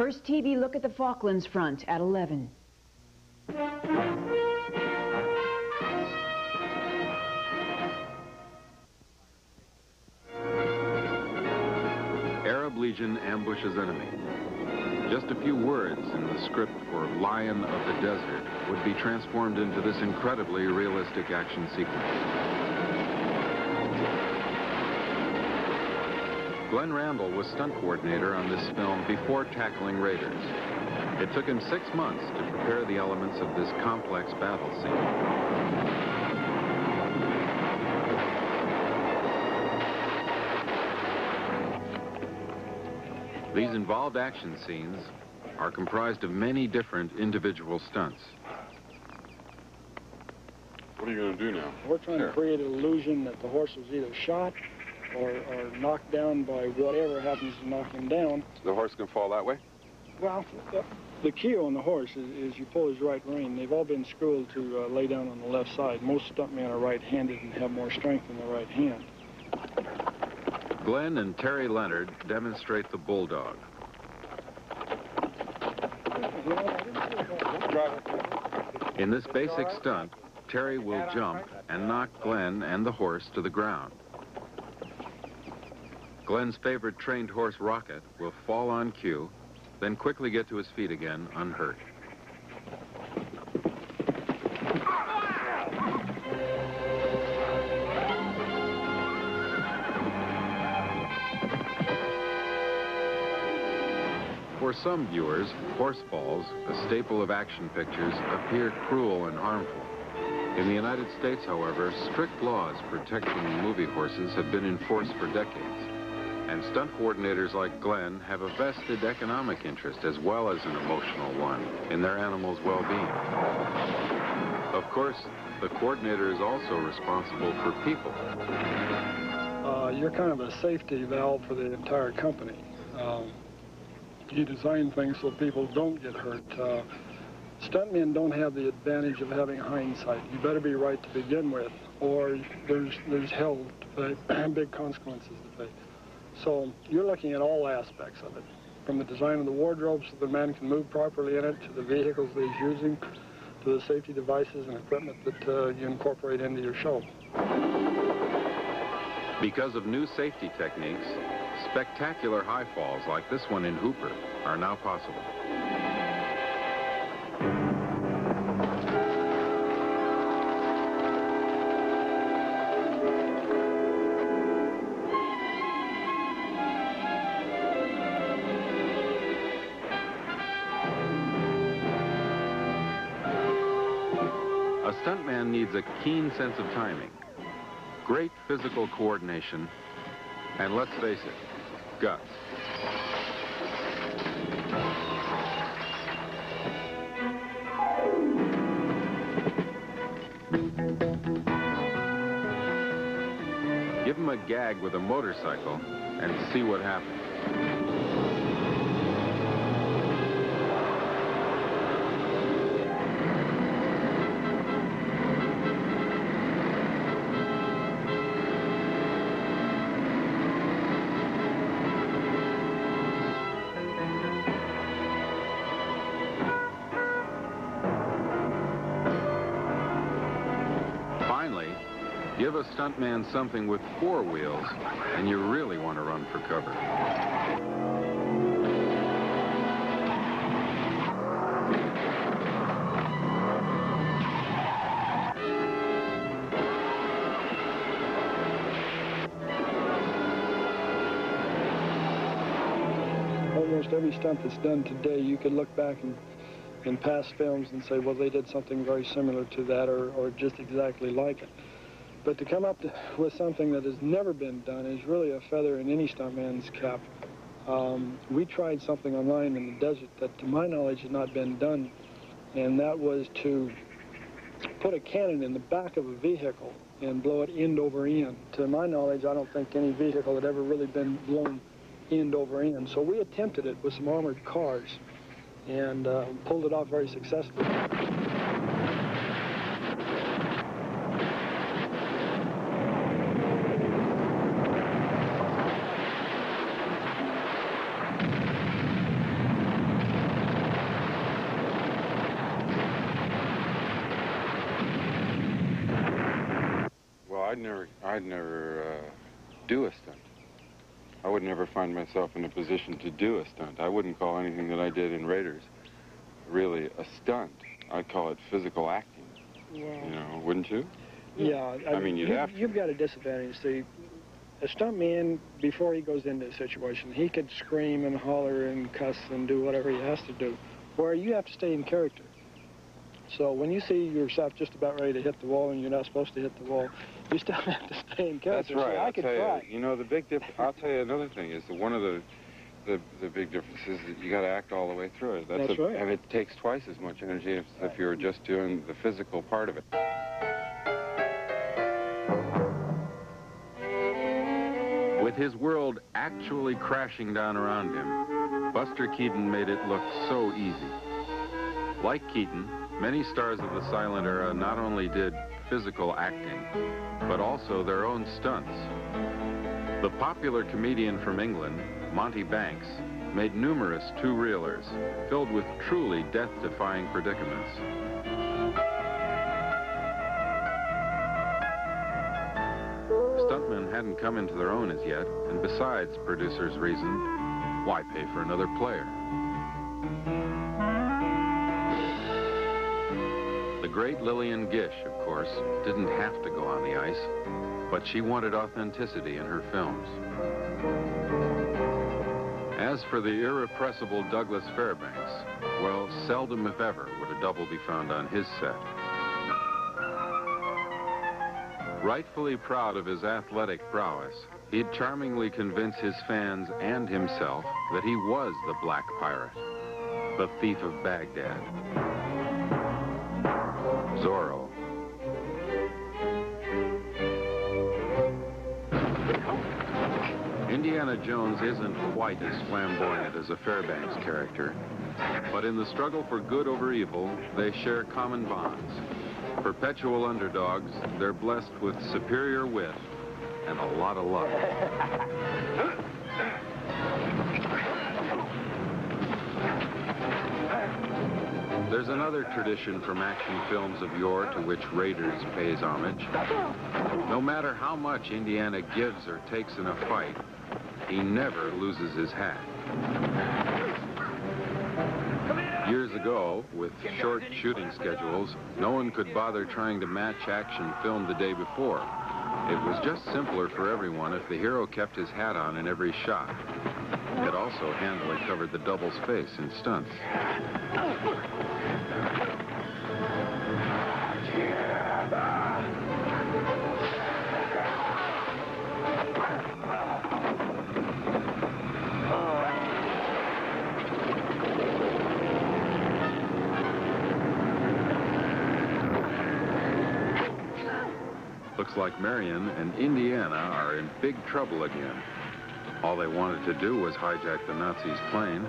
First TV look at the Falklands front at 11. Arab Legion ambushes enemy. Just a few words in the script for Lion of the Desert would be transformed into this incredibly realistic action sequence. Glenn Randall was stunt coordinator on this film before tackling Raiders. It took him 6 months to prepare the elements of this complex battle scene. These involved action scenes are comprised of many different individual stunts. What are you going to do now? We're trying to create an illusion that the horse was either shot or knocked down by whatever happens to knock him down. The horse can fall that way? Well, the key on the horse is you pull his right rein. They've all been schooled to lay down on the left side. Most stuntmen are right-handed and have more strength in the right hand. Glenn and Terry Leonard demonstrate the Bulldog. In this basic stunt, Terry will jump and knock Glenn and the horse to the ground. Glenn's favorite trained horse, Rocket, will fall on cue, then quickly get to his feet again, unhurt. For some viewers, horse falls, a staple of action pictures, appear cruel and harmful. In the United States, however, strict laws protecting movie horses have been enforced for decades. And stunt coordinators like Glenn have a vested economic interest as well as an emotional one in their animals' well-being. Of course, the coordinator is also responsible for people. You're kind of a safety valve for the entire company. You design things so people don't get hurt. Stuntmen don't have the advantage of having hindsight. You better be right to begin with, or there's hell to pay, big consequences to pay. So you're looking at all aspects of it, from the design of the wardrobe so the man can move properly in it, to the vehicles that he's using, to the safety devices and equipment that you incorporate into your show. Because of new safety techniques, spectacular high falls like this one in Hooper are now possible. A stuntman needs a keen sense of timing, great physical coordination, and let's face it, guts. Give him a gag with a motorcycle and see what happens. Give a stuntman something with 4 wheels, and you really want to run for cover. Almost every stunt that's done today, you could look back in past films and say, well, they did something very similar to that or just exactly like it. But to come up with something that has never been done is really a feather in any stuntman's cap. We tried something online in the desert that, to my knowledge, had not been done, and that was to put a cannon in the back of a vehicle and blow it end over end. To my knowledge, I don't think any vehicle had ever really been blown end over end. So we attempted it with some armored cars and pulled it off very successfully. I'd never do a stunt. I would never find myself in a position to do a stunt. I wouldn't call anything that I did in Raiders really a stunt. I'd call it physical acting. Yeah. You know, wouldn't you? Yeah. I mean, you've got a disadvantage. See, a stuntman, before he goes into a situation, he could scream and holler and cuss and do whatever he has to do, where you have to stay in character. So when you see yourself just about ready to hit the wall and you're not supposed to hit the wall, you still have to stay in character. That's right. So I could try. You know, the big I'll tell you another thing is that one of the big differences is that you got to act all the way through it. That's right. And it takes twice as much energy as if you were just doing the physical part of it. With his world actually crashing down around him, Buster Keaton made it look so easy. Like Keaton, many stars of the silent era not only did physical acting, but also their own stunts. The popular comedian from England, Monty Banks, made numerous two-reelers filled with truly death-defying predicaments. Stuntmen hadn't come into their own as yet, and besides, producers reasoned, why pay for another player? The great Lillian Gish, of course, didn't have to go on the ice, but she wanted authenticity in her films. As for the irrepressible Douglas Fairbanks, well, seldom if ever would a double be found on his set. Rightfully proud of his athletic prowess, he'd charmingly convince his fans and himself that he was the Black Pirate, the Thief of Baghdad, Zorro. Indiana Jones isn't quite as flamboyant as a Fairbanks character, but in the struggle for good over evil, they share common bonds. Perpetual underdogs, they're blessed with superior wit and a lot of luck. There's another tradition from action films of yore to which Raiders pays homage. No matter how much Indiana gives or takes in a fight, he never loses his hat. Years ago, with short shooting schedules, no one could bother trying to match action filmed the day before. It was just simpler for everyone if the hero kept his hat on in every shot. It also handily covered the double's face in stunts. Looks like Marion and Indiana are in big trouble again. All they wanted to do was hijack the Nazis' plane.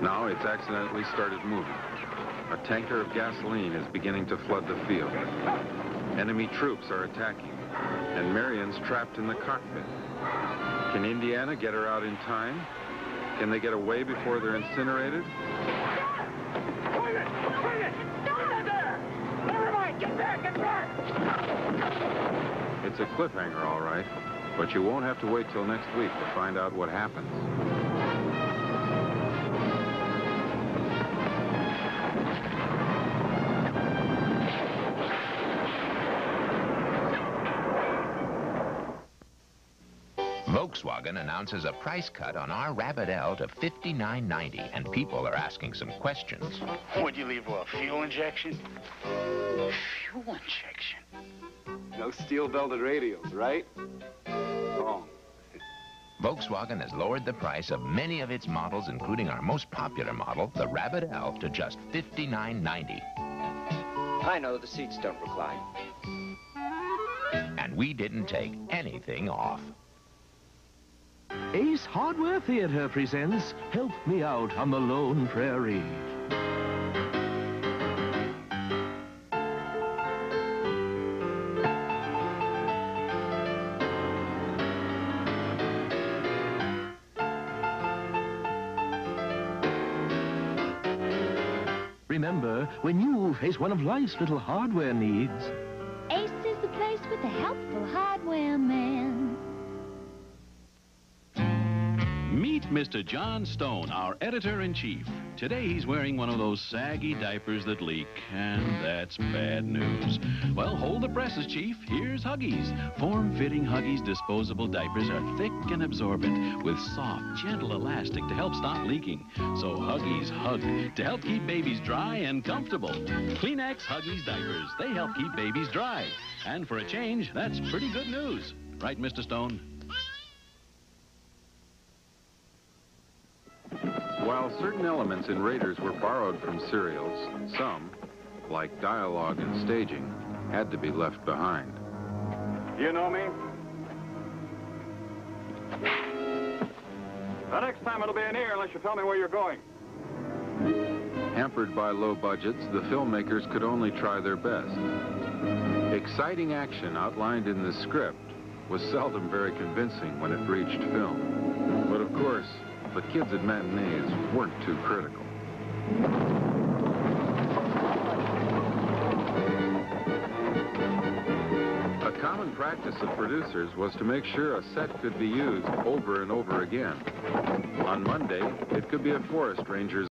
Now it's accidentally started moving. A tanker of gasoline is beginning to flood the field. Enemy troops are attacking, and Marion's trapped in the cockpit. Can Indiana get her out in time? Can they get away before they're incinerated? Bring it! Bring it! Down there! Never mind! Get back! Get back! It's a cliffhanger, all right, but you won't have to wait till next week to find out what happens. Volkswagen announces a price cut on our Rabbit L to $59.90, and people are asking some questions. Would you leave a fuel injection? Fuel injection? No steel-belted radials, right? Wrong. Volkswagen has lowered the price of many of its models, including our most popular model, the Rabbit L, to just $59.90. I know the seats don't recline. And we didn't take anything off. Ace Hardware Theater presents Help Me Out on the Lone Prairie. Remember, when you face one of life's little hardware needs, Ace is the place with a helpful hardware man. Meet Mr. John Stone, our editor-in-chief. Today he's wearing one of those saggy diapers that leak, and that's bad news. Well, hold the presses, Chief. Here's Huggies. Form-fitting Huggies disposable diapers are thick and absorbent with soft, gentle elastic to help stop leaking. So Huggies hug to help keep babies dry and comfortable. Kleenex Huggies diapers. They help keep babies dry. And for a change, that's pretty good news. Right, Mr. Stone? While certain elements in Raiders were borrowed from serials, some, like dialogue and staging, had to be left behind. You know me? The next time it'll be in here unless you tell me where you're going. Hampered by low budgets, the filmmakers could only try their best. Exciting action outlined in the script was seldom very convincing when it reached film. But of course, the kids at matinees weren't too critical. A common practice of producers was to make sure a set could be used over and over again. On Monday, it could be a forest ranger's